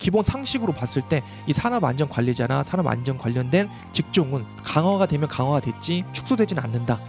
기본 상식으로 봤을 때 이 산업안전관리자나 산업안전 관련된 직종은 강화가 되면 강화가 됐지 축소되지는 않는다.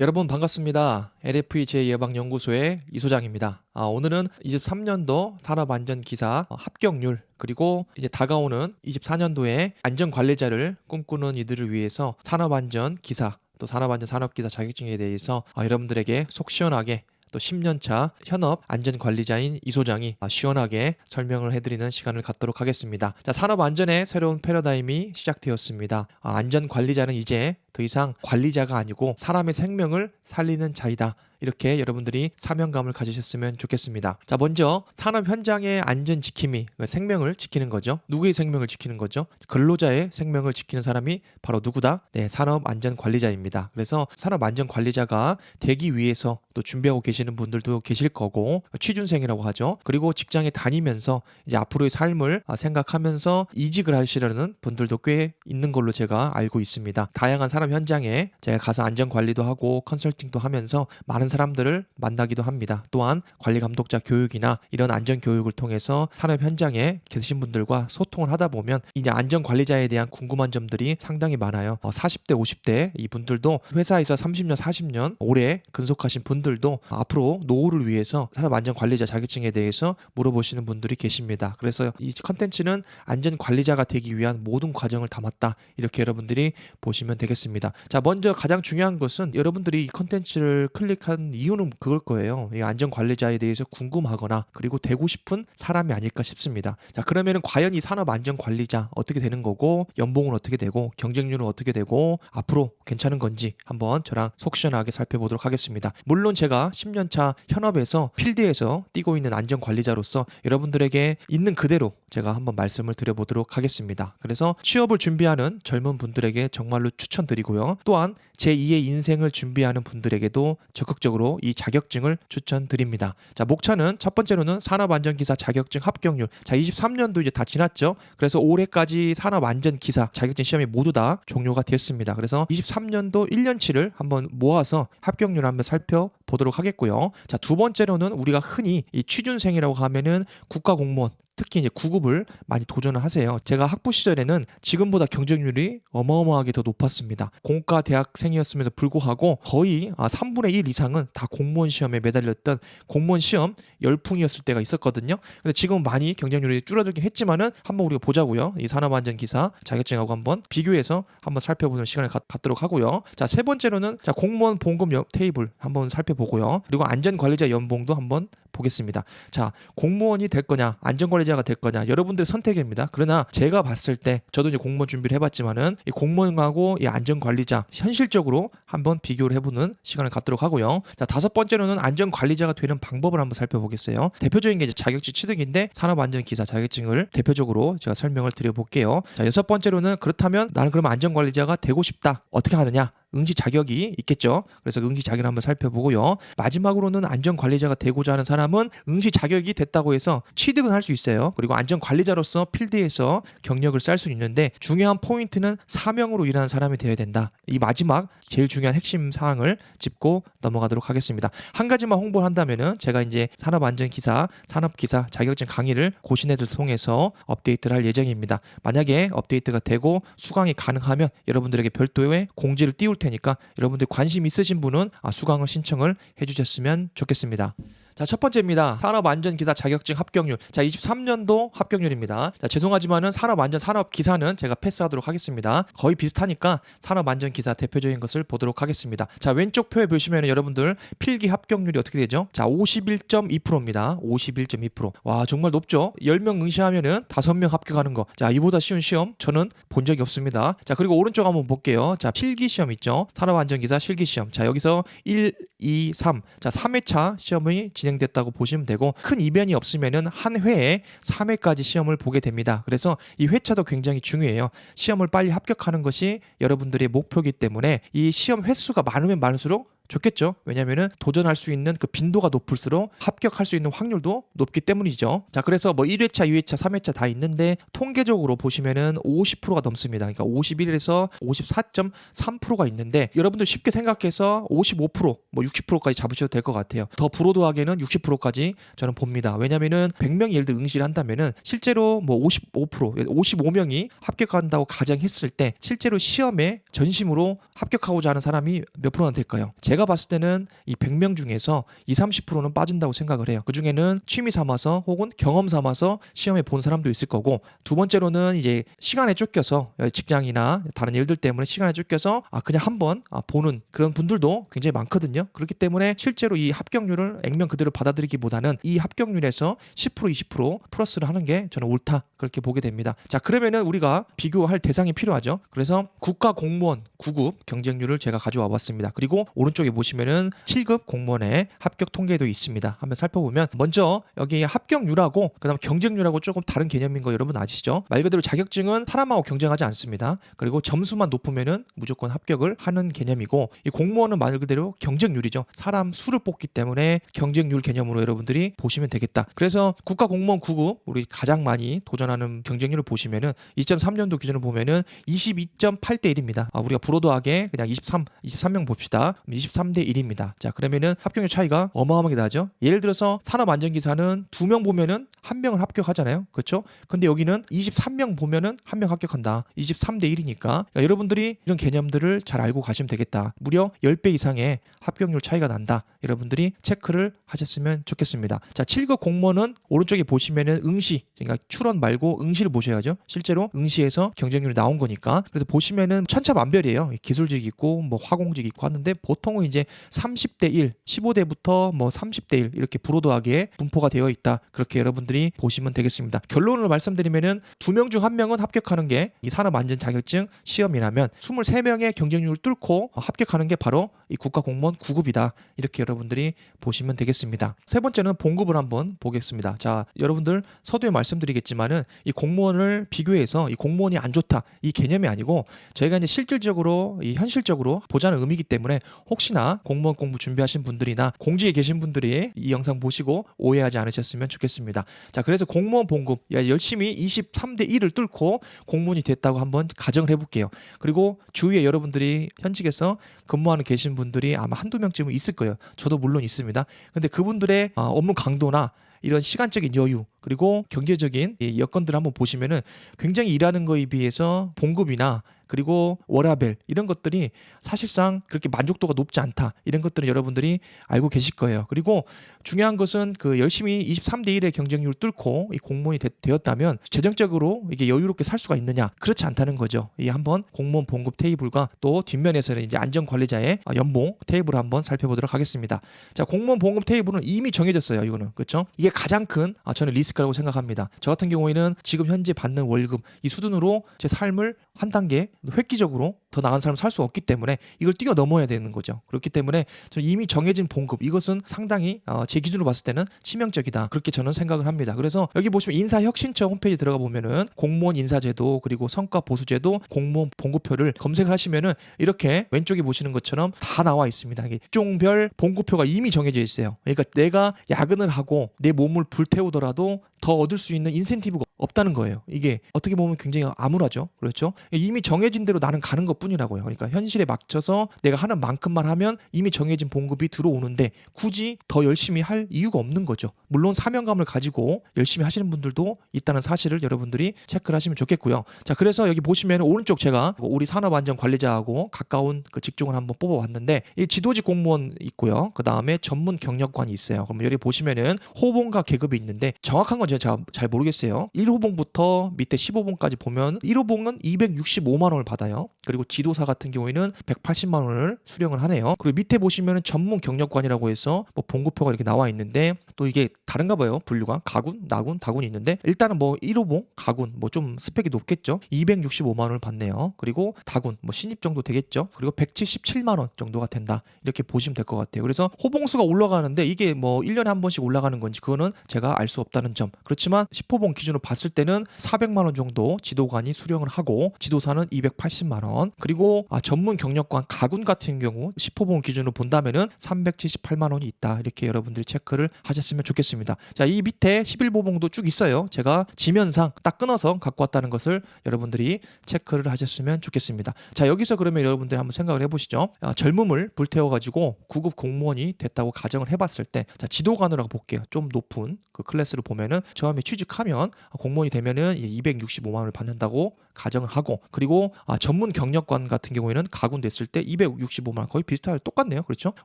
여러분 반갑습니다. LFE 제 예방연구소의 이소장입니다. 오늘은 23년도 산업안전기사 합격률 그리고 이제 다가오는 24년도에 안전관리자를 꿈꾸는 이들을 위해서 산업안전기사 또 산업안전 산업기사 자격증에 대해서 여러분들에게 속 시원하게 또 10년차 현업 안전관리자인 이소장이 시원하게 설명을 해드리는 시간을 갖도록 하겠습니다. 자, 산업안전의 새로운 패러다임이 시작되었습니다. 안전관리자는 이제 더 이상 관리자가 아니고 사람의 생명을 살리는 자이다. 이렇게 여러분들이 사명감을 가지셨으면 좋겠습니다. 자, 먼저 산업 현장의 안전 지킴이, 생명을 지키는 거죠. 누구의 생명을 지키는 거죠? 근로자의 생명을 지키는 사람이 바로 누구다? 네, 산업안전관리자입니다. 그래서 산업안전관리자가 되기 위해서 또 준비하고 계시는 분들도 계실 거고, 취준생이라고 하죠. 그리고 직장에 다니면서 이제 앞으로의 삶을 생각하면서 이직을 하시려는 분들도 꽤 있는 걸로 제가 알고 있습니다. 다양한 산업 현장에 제가 가서 안전관리도 하고 컨설팅도 하면서 많은 사람들을 만나기도 합니다. 또한 관리 감독자 교육이나 이런 안전 교육을 통해서 산업 현장에 계신 분들과 소통을 하다 보면 이제 안전 관리자에 대한 궁금한 점들이 상당히 많아요. 40대, 50대 이 분들도 회사에서 30년, 40년 오래 근속하신 분들도 앞으로 노후를 위해서 산업 안전 관리자 자격증에 대해서 물어보시는 분들이 계십니다. 그래서 이 컨텐츠는 안전 관리자가 되기 위한 모든 과정을 담았다. 이렇게 여러분들이 보시면 되겠습니다. 자, 먼저 가장 중요한 것은 여러분들이 이 컨텐츠를 클릭한 이유는 그걸 거예요. 이 안전관리자에 대해서 궁금하거나 그리고 되고 싶은 사람이 아닐까 싶습니다. 자, 그러면은 과연 이 산업안전관리자 어떻게 되는 거고 연봉은 어떻게 되고 경쟁률은 어떻게 되고 앞으로 괜찮은 건지 한번 저랑 속 시원하게 살펴보도록 하겠습니다. 물론 제가 10년차 현업에서 필드에서 뛰고 있는 안전관리자로서 여러분들에게 있는 그대로 제가 한번 말씀을 드려보도록 하겠습니다. 그래서 취업을 준비하는 젊은 분들에게 정말로 추천드리고요. 또한 제2의 인생을 준비하는 분들에게도 적극적으로 이 자격증을 추천드립니다. 자, 목차는 첫 번째로는 산업안전기사 자격증 합격률. 자, 23년도 이제 다 지났죠. 그래서 올해까지 산업안전기사 자격증 시험이 모두 다 종료가 됐습니다. 그래서 23년도 1년치를 한번 모아서 합격률 한번 살펴보도록 하겠고요. 자, 두 번째로는 우리가 흔히 이 취준생이라고 하면은 국가공무원 특히 이제 구급을 많이 도전을 하세요. 제가 학부 시절에는 지금보다 경쟁률이 어마어마하게 더 높았습니다. 공과 대학생이었음에도 불구하고 거의 3분의 1 이상은 다 공무원 시험에 매달렸던 공무원 시험 열풍이었을 때가 있었거든요. 근데 지금 많이 경쟁률이 줄어들긴 했지만은 한번 우리가 보자고요. 이 산업안전기사 자격증하고 한번 비교해서 한번 살펴보는 시간을 갖도록 하고요. 자, 세 번째로는 자, 공무원 봉급 테이블 한번 살펴보고요. 그리고 안전관리자 연봉도 한번 보겠습니다. 자, 공무원이 될 거냐, 안전관리자가 될 거냐, 여러분들의 선택입니다. 그러나 제가 봤을 때, 저도 이제 공무원 준비를 해봤지만은 이 공무원하고 이 안전관리자 현실적으로 한번 비교를 해보는 시간을 갖도록 하고요. 자, 다섯 번째로는 안전관리자가 되는 방법을 한번 살펴보겠어요. 대표적인 게 이제 자격증 취득인데 산업안전기사 자격증을 대표적으로 제가 설명을 드려볼게요. 자, 여섯 번째로는 그렇다면 나는 그러면 안전관리자가 되고 싶다. 어떻게 하느냐? 응시 자격이 있겠죠. 그래서 응시 자격을 한번 살펴보고요. 마지막으로는 안전관리자가 되고자 하는 사람은 응시 자격이 됐다고 해서 취득은 할 수 있어요. 그리고 안전관리자로서 필드에서 경력을 쌓을 수 있는데 중요한 포인트는 사명으로 일하는 사람이 되어야 된다. 이 마지막 제일 중요한 핵심 사항을 짚고 넘어가도록 하겠습니다. 한 가지만 홍보를 한다면은 제가 이제 산업안전기사, 산업기사 자격증 강의를 고시네들 통해서 업데이트를 할 예정입니다. 만약에 업데이트가 되고 수강이 가능하면 여러분들에게 별도의 공지를 띄울 테니까 여러분들 관심 있으신 분은 수강을 신청을 해주셨으면 좋겠습니다. 자, 첫 번째입니다. 산업안전기사 자격증 합격률. 자, 23년도 합격률입니다. 자, 죄송하지만은 산업기사는 제가 패스하도록 하겠습니다. 거의 비슷하니까 산업안전기사 대표적인 것을 보도록 하겠습니다. 자, 왼쪽 표에 보시면 여러분들 필기 합격률이 어떻게 되죠? 자, 51.2%입니다. 51.2%. 와, 정말 높죠? 10명 응시하면은 5명 합격하는 거. 자, 이보다 쉬운 시험 저는 본 적이 없습니다. 자, 그리고 오른쪽 한번 볼게요. 자, 필기시험 있죠? 산업안전기사 실기시험. 자, 여기서 1, 2, 3. 자, 3회차 시험이 진행됐다고 보시면 되고, 큰 이변이 없으면은 한 회에 3회까지 시험을 보게 됩니다. 그래서 이 회차도 굉장히 중요해요. 시험을 빨리 합격하는 것이 여러분들의 목표이기 때문에 이 시험 횟수가 많으면 많을수록 좋겠죠. 왜냐면은 도전할 수 있는 그 빈도가 높을수록 합격할 수 있는 확률도 높기 때문이죠. 자, 그래서 뭐 1회차, 2회차, 3회차 다 있는데 통계적으로 보시면은 50%가 넘습니다. 그러니까 51에서 54.3%가 있는데 여러분들 쉽게 생각해서 55%, 뭐 60%까지 잡으셔도 될 것 같아요. 더 불호도하게는 60%까지 저는 봅니다. 왜냐면은 100명이 예를 들어 응시를 한다면은 실제로 뭐 55%, 55명이 합격한다고 가정했을 때 실제로 시험에 전심으로 합격하고자 하는 사람이 몇 프로나 될까요? 제가 봤을 때는 이 100명 중에서 20, 30%는 빠진다고 생각을 해요. 그 중에는 취미 삼아서 혹은 경험 삼아서 시험에 본 사람도 있을 거고, 두 번째로는 이제 시간에 쫓겨서 직장이나 다른 일들 때문에 시간에 쫓겨서 그냥 한번 보는 그런 분들도 굉장히 많거든요. 그렇기 때문에 실제로 이 합격률을 액면 그대로 받아들이기보다는 이 합격률에서 10%, 20% 플러스를 하는 게 저는 옳다, 그렇게 보게 됩니다. 자, 그러면은 우리가 비교할 대상이 필요하죠. 그래서 국가공무원 9급 경쟁률을 제가 가져와 봤습니다. 그리고 오른쪽에 보시면은 7급 공무원의 합격 통계도 있습니다. 한번 살펴보면 먼저 여기 합격률하고 그다음 경쟁률하고 조금 다른 개념인 거 여러분 아시죠? 말 그대로 자격증은 사람하고 경쟁하지 않습니다. 그리고 점수만 높으면은 무조건 합격을 하는 개념이고, 이 공무원은 말 그대로 경쟁률이죠. 사람 수를 뽑기 때문에 경쟁률 개념으로 여러분들이 보시면 되겠다. 그래서 국가공무원 9급 우리 가장 많이 도전하는 경쟁률을 보시면은 2003년도 기준으로 보면은 22.8대 1입니다. 우리가 불호도하게 그냥 23명 봅시다. 23대 1입니다. 자, 그러면은 합격률 차이가 어마어마하게 나죠. 예를 들어서 산업안전기사는 2명 보면은 1명을 합격하잖아요. 그렇죠? 근데 여기는 23명 보면은 1명 합격한다. 23대 1이니까. 그러니까 여러분들이 이런 개념들을 잘 알고 가시면 되겠다. 무려 10배 이상의 합격률 차이가 난다. 여러분들이 체크를 하셨으면 좋겠습니다. 자, 7급 공무원은 오른쪽에 보시면은 응시, 그러니까 출원 말고 응시를 보셔야죠. 실제로 응시에서 경쟁률이 나온 거니까. 그래서 보시면은 천차만별이에요. 기술직 있고 뭐 화공직 있고 하는데 보통은 이제 30대 1, 15대부터 뭐 30대 1 이렇게 불호도하게 분포가 되어 있다. 그렇게 여러분들이 보시면 되겠습니다. 결론을 말씀드리면은 2명 중 1명은 합격하는 게 이 산업안전 자격증 시험이라면 23명의 경쟁률을 뚫고 합격하는 게 바로 이 국가공무원 9급이다. 이렇게 여러분들이 보시면 되겠습니다. 세 번째는 봉급을 한번 보겠습니다. 자, 여러분들 서두에 말씀드리겠지만은 이 공무원을 비교해서 이 공무원이 안 좋다, 이 개념이 아니고 저희가 이제 실질적으로 이 현실적으로 보자는 의미이기 때문에 혹시나 공무원 공부 준비하신 분들이나 공직에 계신 분들이 이 영상 보시고 오해하지 않으셨으면 좋겠습니다. 자, 그래서 공무원 봉급 열심히 23대 1을 뚫고 공무원이 됐다고 한번 가정을 해볼게요. 그리고 주위에 여러분들이 현직에서 근무하는 계신 분들이 아마 한두 명쯤은 있을 거예요. 저도 물론 있습니다. 근데 그분들의 업무 강도나 이런 시간적인 여유 그리고 경제적인 이 여건들을 한번 보시면은 굉장히 일하는 거에 비해서 봉급이나 그리고 워라밸 이런 것들이 사실상 그렇게 만족도가 높지 않다. 이런 것들은 여러분들이 알고 계실 거예요. 그리고 중요한 것은 그 열심히 23대 1의 경쟁률을 뚫고 이 공무원이 되었다면 재정적으로 이게 여유롭게 살 수가 있느냐? 그렇지 않다는 거죠. 이 한번 공무원 봉급 테이블과 또 뒷면에서는 이제 안전관리자의 연봉 테이블을 한번 살펴보도록 하겠습니다. 자, 공무원 봉급 테이블은 이미 정해졌어요. 이거는 그렇죠? 이게 가장 큰 저는 리스크라고 생각합니다. 저 같은 경우에는 지금 현재 받는 월급 이 수준으로 제 삶을 한 단계 획기적으로 더 나은 삶을 살 수 없기 때문에 이걸 뛰어넘어야 되는 거죠. 그렇기 때문에 저는 이미 정해진 봉급 이것은 상당히 제 기준으로 봤을 때는 치명적이다. 그렇게 저는 생각을 합니다. 그래서 여기 보시면 인사혁신처 홈페이지 들어가 보면은 공무원 인사제도 그리고 성과보수제도 공무원 봉급표를 검색을 하시면은 이렇게 왼쪽에 보시는 것처럼 다 나와 있습니다. 이게 직종별 봉급표가 이미 정해져 있어요. 그러니까 내가 야근을 하고 내 몸을 불태우더라도 더 얻을 수 있는 인센티브가 없다는 거예요. 이게 어떻게 보면 굉장히 암울하죠. 그렇죠? 이미 정해진 대로 나는 가는 것뿐이라고요. 그러니까 현실에 맞춰서 내가 하는 만큼만 하면 이미 정해진 봉급이 들어오는데 굳이 더 열심히 할 이유가 없는 거죠. 물론 사명감을 가지고 열심히 하시는 분들도 있다는 사실을 여러분들이 체크를 하시면 좋겠고요. 자, 그래서 여기 보시면 오른쪽 제가 우리 산업안전관리자하고 가까운 그 직종을 한번 뽑아봤는데 이 지도직 공무원 있고요. 그 다음에 전문 경력관이 있어요. 그럼 여기 보시면은 호봉과 계급이 있는데 정확한 건 제가 잘 모르겠어요. 1호봉부터 밑에 15봉까지 보면 1호봉은 265만 원을 받아요. 그리고 지도사 같은 경우에는 180만 원을 수령을 하네요. 그리고 밑에 보시면은 전문 경력관이라고 해서 뭐 봉급표가 이렇게 나와 있는데 또 이게 다른가 봐요. 분류가 가군, 나군, 다군이 있는데 일단은 뭐 1호봉, 가군 뭐 좀 스펙이 높겠죠. 265만 원을 받네요. 그리고 다군 뭐 신입 정도 되겠죠. 그리고 177만 원 정도가 된다. 이렇게 보시면 될 것 같아요. 그래서 호봉수가 올라가는데 이게 뭐 1년에 한 번씩 올라가는 건지 그거는 제가 알 수 없다는 점. 그렇지만 10호봉 기준으로 봤을 때는 400만 원 정도 지도관이 수령을 하고 지도사는 280만 원. 그리고 전문 경력관 가군 같은 경우 10호봉 기준으로 본다면은 378만 원이 있다. 이렇게 여러분들이 체크를 하셨으면 좋겠습니다. 자, 이 밑에 11호봉도 쭉 있어요. 제가 지면상 딱 끊어서 갖고 왔다는 것을 여러분들이 체크를 하셨으면 좋겠습니다. 자, 여기서 그러면 여러분들이 한번 생각을 해보시죠. 젊음을 불태워가지고 구급 공무원이 됐다고 가정을 해봤을 때, 자, 지도관으로 볼게요. 좀 높은 그 클래스를 보면은 처음에 취직하면 공무원이 되면은 265만 원을 받는다고 가정을 하고, 그리고 전문 경력관 같은 경우에는 가군 됐을 때 265만 원 거의 비슷하게 똑같네요. 그렇죠?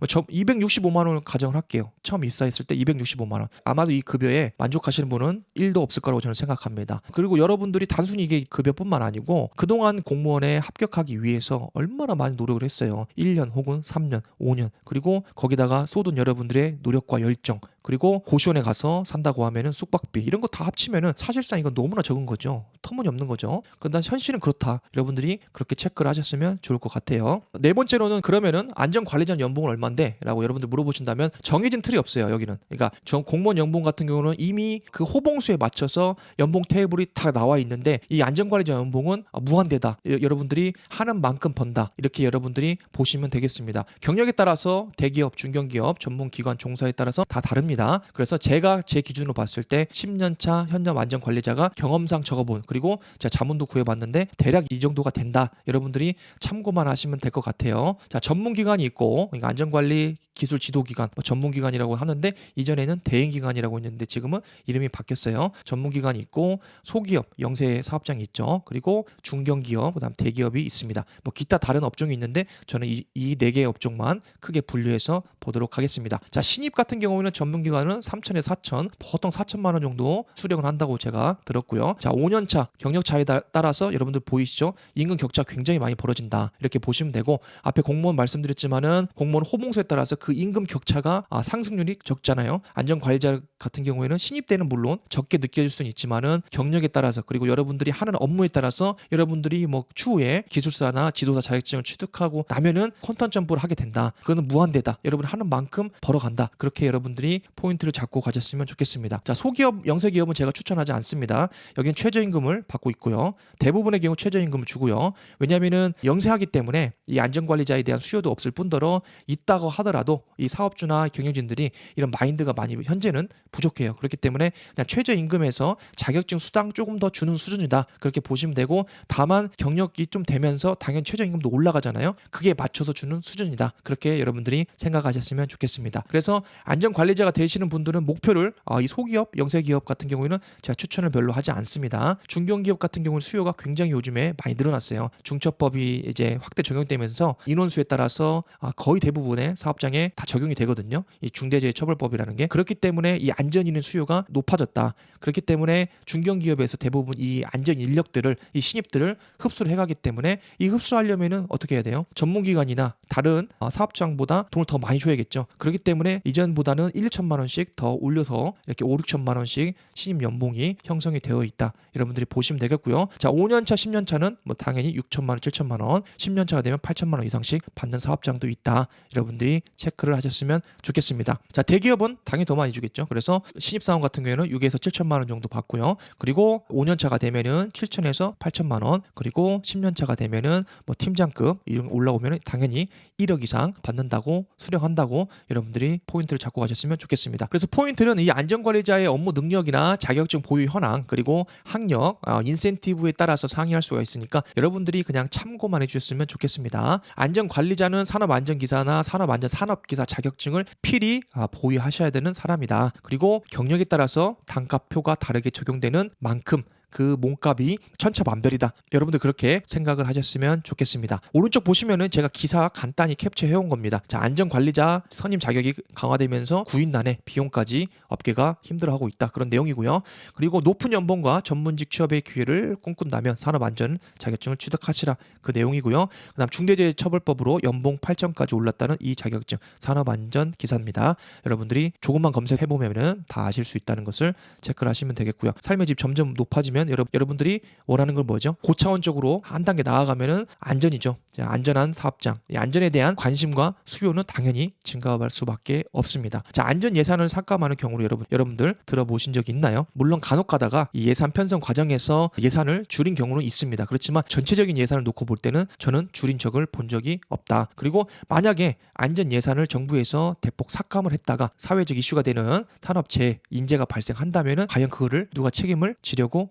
265만 원을 가정을 할게요. 처음 입사했을 때 265만 원. 아마도 이 급여에 만족하시는 분은 1도 없을 거라고 저는 생각합니다. 그리고 여러분들이 단순히 이게 급여뿐만 아니고 그동안 공무원에 합격하기 위해서 얼마나 많이 노력을 했어요. 1년 혹은 3년, 5년. 그리고 거기다가 쏟은 여러분들의 노력과 열정, 그리고 고시원에 가서 산다고 하면은 숙박비 이런 거 다 합치면은 사실상 이건 너무나 적은 거죠. 터무니없는 거죠. 그런데 현실은 그렇다. 여러분들이 그렇게 체크를 하셨으면 좋을 것 같아요. 네 번째로는 그러면은 안전관리자 연봉은 얼마인데? 라고 여러분들 물어보신다면 정해진 틀이 없어요. 여기는. 그러니까 공무원 연봉 같은 경우는 이미 그 호봉수에 맞춰서 연봉 테이블이 다 나와 있는데 이 안전관리자 연봉은 무한대다. 여러분들이 하는 만큼 번다. 이렇게 여러분들이 보시면 되겠습니다. 경력에 따라서 대기업, 중견기업, 전문기관 종사에 따라서 다 다릅니다. 그래서 제가 제 기준으로 봤을 때 10년차 현역 안전관리자가 경험상 적어본, 그리고 제가 자문도 구해봤는데 대략 이 정도가 된다. 여러분들이 참고만 하시면 될 것 같아요. 자, 전문기관이 있고 그러니까 안전관리 기술 지도기관, 전문기관이라고 하는데 이전에는 대행기관이라고 했는데 지금은 이름이 바뀌었어요. 전문기관이 있고 소기업, 영세 사업장이 있죠. 그리고 중견기업, 그다음 대기업이 있습니다. 뭐 기타 다른 업종이 있는데 저는 이 네 개의 업종만 크게 분류해서 보도록 하겠습니다. 자, 신입 같은 경우에는 전문기관은 3천에서 4천, 보통 4천만 원 정도 수령을 한다고 제가 들었고요. 자, 5년차 경력 차에 따라서 여러분들 보이시죠? 임금 격차 굉장히 많이 벌어진다. 이렇게 보시면 되고, 앞에 공무원 말씀드렸지만은 공무원 호봉수에 따라서 그 임금 격차가 상승률이 적잖아요. 안전관리자 같은 경우에는 신입 때는 물론 적게 느껴질 수는 있지만은 경력에 따라서, 그리고 여러분들이 하는 업무에 따라서 여러분들이 뭐 추후에 기술사나 지도사 자격증을 취득하고 나면은 컨턴 점프를 하게 된다. 그거는 무한대다. 여러분 하는 만큼 벌어간다. 그렇게 여러분들이 포인트를 잡고 가셨으면 좋겠습니다. 자, 소기업, 영세기업은 제가 추천하지 않습니다. 여기는 최저임금을 받고 있고요. 대부분의 경우 최저임금을 주고요. 왜냐하면은 영세하기 때문에 이 안전관리자에 대한 수요도 없을 뿐더러 있다고 하더라도 이 사업주나 경영진들이 이런 마인드가 많이 현재는 부족해요. 그렇기 때문에 그냥 최저임금에서 자격증 수당 조금 더 주는 수준이다. 그렇게 보시면 되고, 다만 경력이 좀 되면서 당연히 최저임금도 올라가잖아요. 그게 맞춰서 주는 수준이다. 그렇게 여러분들이 생각하셨으면 좋겠습니다. 그래서 안전관리자가 되시는 분들은 목표를 이 소기업, 영세기업 같은 경우에는 제가 추천을 별로 하지 않습니다. 중견기업 같은 경우는 수요가 굉장히 요즘에 많이 늘어났어요. 중처법이 이제 확대 적용되면서 인원수에 따라서 거의 대부분의 사업장에 다 적용이 되거든요. 이 중대재해처벌법이라는 게. 그렇기 때문에 이 안전인의 수요가 높아졌다. 그렇기 때문에 중견기업에서 대부분 이 안전 인력들을, 이 신입들을 흡수를 해가기 때문에 이 흡수하려면은 어떻게 해야 돼요? 전문기관이나 다른 사업장보다 돈을 더 많이 줘야겠죠. 그렇기 때문에 이전보다는 1, 2천만 원씩 더 올려서 이렇게 5, 6천만 원씩 신입 연봉이 형성이 되어 있다. 여러분들이 보시면 되겠고요. 자, 5년차, 10년차는 뭐 당연히 6천만 원, 7천만 원, 10년차가 되면 8천만 원 이상씩 받는 사업장도 있다. 여러분들이 체크를 하셨으면 좋겠습니다. 자, 대기업은 당연히 더 많이 주겠죠. 그래서 신입사원 같은 경우에는 6에서 7천만 원 정도 받고요. 그리고 5년차가 되면은 7천에서 8천만 원, 그리고 10년차가 되면은 뭐 팀장급 이런 올라오면은 당연히 1억 이상 받는다고 수령한다고 여러분들이 포인트를 잡고 가셨으면 좋겠습니다. 좋겠습니다. 그래서 포인트는 이 안전관리자의 업무 능력이나 자격증 보유 현황 그리고 학력, 인센티브에 따라서 상의할 수가 있으니까 여러분들이 그냥 참고만 해주셨으면 좋겠습니다. 안전관리자는 산업안전기사나 산업안전산업기사 자격증을 필히 보유하셔야 되는 사람이다. 그리고 경력에 따라서 단가표가 다르게 적용되는 만큼 그 몸값이 천차만별이다. 여러분들 그렇게 생각을 하셨으면 좋겠습니다. 오른쪽 보시면은 제가 기사 간단히 캡처해 온 겁니다. 자, 안전관리자 선임 자격이 강화되면서 구인난의 비용까지 업계가 힘들어하고 있다. 그런 내용이고요. 그리고 높은 연봉과 전문직 취업의 기회를 꿈꾼다면 산업안전 자격증을 취득하시라. 그 내용이고요. 그다음 중대재해처벌법으로 연봉 8천까지 올랐다는 이 자격증 산업안전 기사입니다. 여러분들이 조금만 검색해 보면은 다 아실 수 있다는 것을 체크를 하시면 되겠고요. 삶의 집 점점 높아지면 여러분들이 원하는 건 뭐죠? 고차원적으로 한 단계 나아가면은 안전이죠. 안전한 사업장, 이 안전에 대한 관심과 수요는 당연히 증가할 수밖에 없습니다. 자, 안전 예산을 삭감하는 경우로 여러분들 들어보신 적이 있나요? 물론 간혹가다가 이 예산 편성 과정에서 예산을 줄인 경우는 있습니다. 그렇지만 전체적인 예산을 놓고 볼 때는 저는 줄인 적을 본 적이 없다. 그리고 만약에 안전 예산을 정부에서 대폭 삭감을 했다가 사회적 이슈가 되는 산업재해 인재가 발생한다면은 과연 그거를 누가 책임을 지려고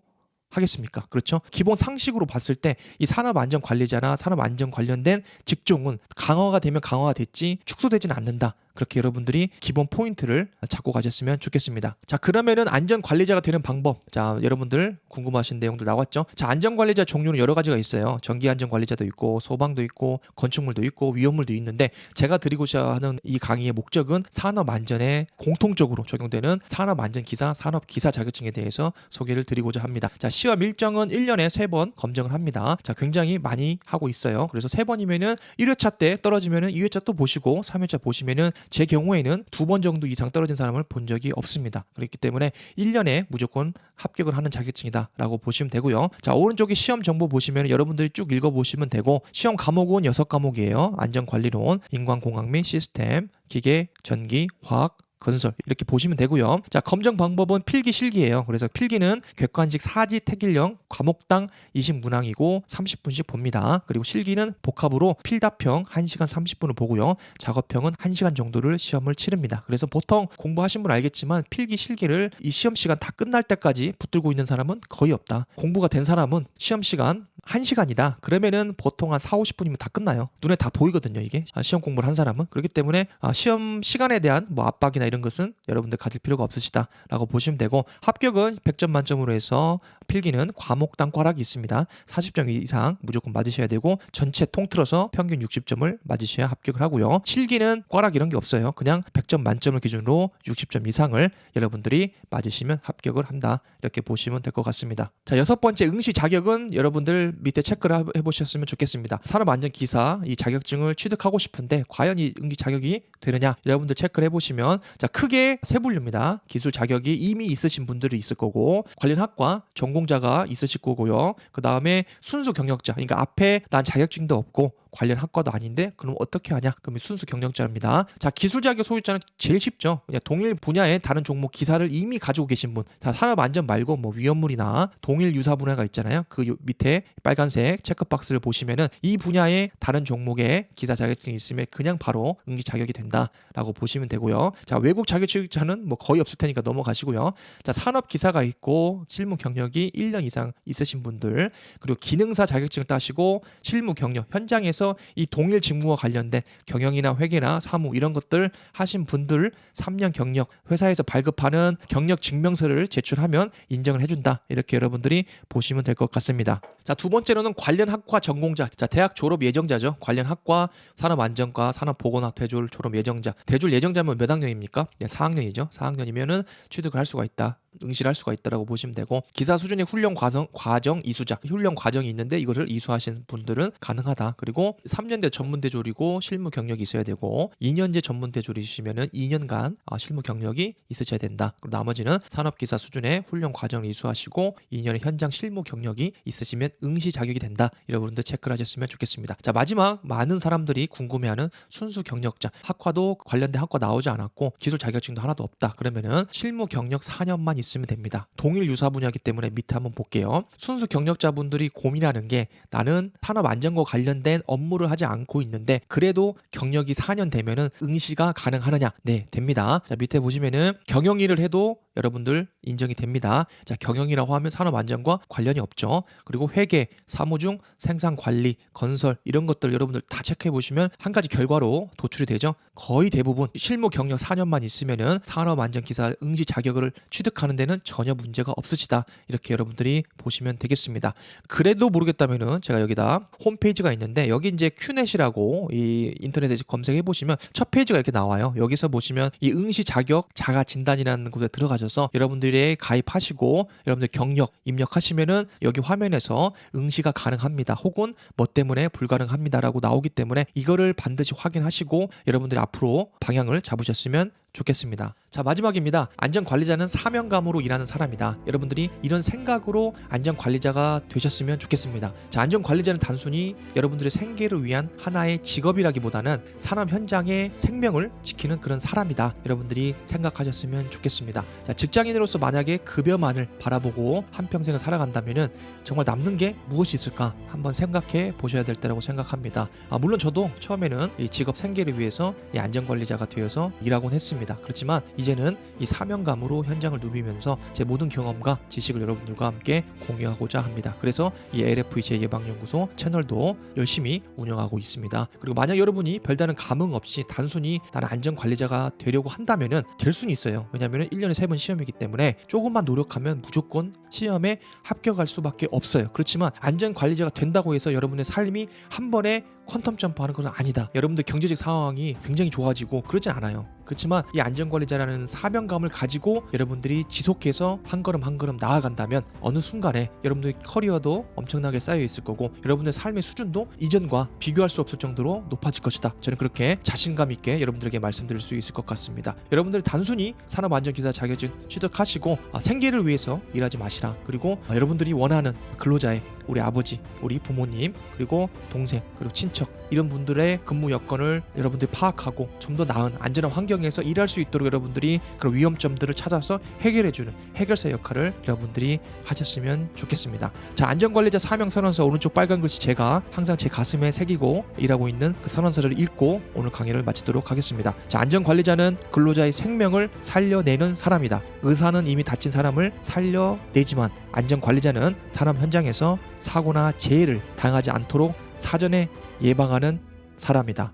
하겠습니까? 그렇죠? 기본 상식으로 봤을 때 이 산업안전관리자나 산업안전 관련된 직종은 강화가 되면 강화가 됐지 축소되지는 않는다. 그렇게 여러분들이 기본 포인트를 잡고 가셨으면 좋겠습니다. 자, 그러면은 안전관리자가 되는 방법. 자, 여러분들 궁금하신 내용들 나왔죠? 자, 안전관리자 종류는 여러 가지가 있어요. 전기안전관리자도 있고 소방도 있고 건축물도 있고 위험물도 있는데 제가 드리고자 하는 이 강의의 목적은 산업안전에 공통적으로 적용되는 산업안전기사, 산업기사 자격증에 대해서 소개를 드리고자 합니다. 자, 시험 일정은 1년에 3번 검정을 합니다. 자, 굉장히 많이 하고 있어요. 그래서 3번이면은 1회차 때 떨어지면은 2회차 또 보시고 3회차 보시면은 제 경우에는 2번 정도 이상 떨어진 사람을 본 적이 없습니다. 그렇기 때문에 1년에 무조건 합격을 하는 자격증이다 라고 보시면 되고요. 자, 오른쪽에 시험 정보 보시면 여러분들이 쭉 읽어보시면 되고 시험 과목은 6과목이에요. 안전관리론, 인광공학 및 시스템, 기계, 전기, 화학, 건설 이렇게 보시면 되고요. 자, 검정 방법은 필기 실기예요. 그래서 필기는 객관식 사지 택일형 과목당 20문항이고 30분씩 봅니다. 그리고 실기는 복합으로 필답형 1시간 30분을 보고요. 작업형은 1시간 정도를 시험을 치릅니다. 그래서 보통 공부하신 분 알겠지만 필기 실기를 이 시험 시간 다 끝날 때까지 붙들고 있는 사람은 거의 없다. 공부가 된 사람은 시험 시간 1시간이다. 그러면은 보통 한 4, 50분이면 다 끝나요. 눈에 다 보이거든요, 이게. 시험 공부를 한 사람은. 그렇기 때문에 시험 시간에 대한 뭐 압박이나 이런 것은 여러분들 가질 필요가 없으시다라고 보시면 되고 합격은 100점 만점으로 해서 필기는 과목당 꽈락이 있습니다. 40점 이상 무조건 맞으셔야 되고 전체 통틀어서 평균 60점을 맞으셔야 합격을 하고요. 실기는 꽈락 이런 게 없어요. 그냥 100점 만점을 기준으로 60점 이상을 여러분들이 맞으시면 합격을 한다. 이렇게 보시면 될 것 같습니다. 자, 6번째 응시 자격은 여러분들 밑에 체크를 해보셨으면 좋겠습니다. 산업안전기사 이 자격증을 취득하고 싶은데 과연 이 응시 자격이 되느냐 여러분들 체크를 해보시면 자, 크게 세 분류입니다. 기술 자격이 이미 있으신 분들이 있을 거고 관련 학과 전공자가 있으실 거고요. 그 다음에 순수 경력자 그러니까 앞에 난 자격증도 없고 관련 학과도 아닌데 그럼 어떻게 하냐? 그럼 순수 경력자입니다. 자, 기술 자격 소유자는 제일 쉽죠. 그냥 동일 분야의 다른 종목 기사를 이미 가지고 계신 분. 자, 산업안전 말고 뭐 위험물이나 동일 유사 분야가 있잖아요. 그 밑에 빨간색 체크박스를 보시면은 이 분야의 다른 종목의 기사 자격증이 있으면 그냥 바로 응시 자격이 된다라고 보시면 되고요. 자, 외국 자격증자는 뭐 거의 없을 테니까 넘어가시고요. 자, 산업 기사가 있고 실무 경력이 1년 이상 있으신 분들 그리고 기능사 자격증을 따시고 실무 경력 현장에서 이 동일 직무와 관련된 경영이나 회계나 사무 이런 것들 하신 분들 3년 경력 회사에서 발급하는 경력 증명서를 제출하면 인정을 해준다. 이렇게 여러분들이 보시면 될 것 같습니다. 자, 두 번째로는 관련 학과 전공자. 자, 대학 졸업 예정자죠. 관련 학과 산업안전과 산업보건학 대졸 졸업 예정자. 대졸 예정자면 몇 학년입니까? 네, 4학년이죠. 4학년이면은 취득을 할 수가 있다. 응시를 할 수가 있다라고 보시면 되고 기사 수준의 훈련 과정 이수자 훈련 과정이 있는데 이거를 이수하신 분들은 가능하다. 그리고 3년대 전문대졸이고 실무 경력이 있어야 되고 2년제 전문대졸이시면은 2년간 실무 경력이 있으셔야 된다. 그리고 나머지는 산업기사 수준의 훈련 과정을 이수하시고 2년의 현장 실무 경력이 있으시면 응시 자격이 된다. 여러분들 체크를 하셨으면 좋겠습니다. 자, 마지막 많은 사람들이 궁금해하는 순수 경력자 학과도 관련된 학과 나오지 않았고 기술 자격증도 하나도 없다. 그러면은 실무 경력 4년만 있으면 됩니다. 동일 유사 분야이기 때문에 밑에 한번 볼게요. 순수 경력자분들이 고민하는 게 나는 산업안전과 관련된 업무를 하지 않고 있는데 그래도 경력이 4년 되면은 응시가 가능하느냐? 네, 됩니다. 자, 밑에 보시면은 경영일을 해도 여러분들 인정이 됩니다. 자, 경영이라고 하면 산업안전과 관련이 없죠. 그리고 회계, 사무중, 생산관리, 건설 이런 것들 여러분들 다 체크해 보시면 한 가지 결과로 도출이 되죠. 거의 대부분 실무 경력 4년만 있으면은 산업안전기사 응시 자격을 취득하는 데는 전혀 문제가 없으시다. 이렇게 여러분들이 보시면 되겠습니다. 그래도 모르겠다면은 제가 여기다 홈페이지가 있는데 여기 이제 큐넷이라고 이 인터넷에 검색해 보시면 첫 페이지가 이렇게 나와요. 여기서 보시면 이 응시 자격 자가 진단이라는 곳에 들어가셔서 여러분들이 가입하시고 여러분들 경력 입력하시면은 여기 화면에서 응시가 가능합니다. 혹은 뭐 때문에 불가능합니다라고 나오기 때문에 이거를 반드시 확인하시고 여러분들이 앞으로 방향을 잡으셨으면 좋겠습니다. 자, 마지막입니다. 안전관리자는 사명감으로 일하는 사람이다. 여러분들이 이런 생각으로 안전관리자가 되셨으면 좋겠습니다. 자, 안전관리자는 단순히 여러분들의 생계를 위한 하나의 직업이라기보다는 산업 현장의 생명을 지키는 그런 사람이다. 여러분들이 생각하셨으면 좋겠습니다. 자, 직장인으로서 만약에 급여만을 바라보고 한평생을 살아간다면은 정말 남는 게 무엇이 있을까 한번 생각해 보셔야 될 때라고 생각합니다. 물론 저도 처음에는 이 직업 생계를 위해서 이 안전관리자가 되어서 일하곤 했습니다. 그렇지만 이제는 이 사명감으로 현장을 누비면서 제 모든 경험과 지식을 여러분들과 함께 공유하고자 합니다. 그래서 이 LFE 제 예방연구소 채널도 열심히 운영하고 있습니다. 그리고 만약 여러분이 별다른 감흥 없이 단순히 나는 안전관리자가 되려고 한다면은 될 수는 있어요. 왜냐하면 1년에 3번 시험이기 때문에 조금만 노력하면 무조건 시험에 합격할 수밖에 없어요. 그렇지만 안전관리자가 된다고 해서 여러분의 삶이 한 번에 퀀텀 점프하는 것은 아니다. 여러분들 경제적 상황이 굉장히 좋아지고 그러진 않아요. 그렇지만 이 안전관리자라는 사명감을 가지고 여러분들이 지속해서 한 걸음 한 걸음 나아간다면 어느 순간에 여러분들의 커리어도 엄청나게 쌓여 있을 거고 여러분의 삶의 수준도 이전과 비교할 수 없을 정도로 높아질 것이다. 저는 그렇게 자신감 있게 여러분들에게 말씀드릴 수 있을 것 같습니다. 여러분들 단순히 산업안전기사 자격증 취득하시고 생계를 위해서 일하지 마시라. 그리고 여러분들이 원하는 근로자의 우리 아버지, 우리 부모님, 그리고 동생, 그리고 친척 이런 분들의 근무 여건을 여러분들이 파악하고 좀 더 나은 안전한 환경에서 일할 수 있도록 여러분들이 그런 위험점들을 찾아서 해결해주는 해결사 역할을 여러분들이 하셨으면 좋겠습니다. 자, 안전관리자 사명선언서 오른쪽 빨간 글씨 제가 항상 제 가슴에 새기고 일하고 있는 그 선언서를 읽고 오늘 강의를 마치도록 하겠습니다. 자, 안전관리자는 근로자의 생명을 살려내는 사람이다. 의사는 이미 다친 사람을 살려내지만 안전관리자는 산업 현장에서 사고나 재해를 당하지 않도록 사전에 예방하는 사람이다.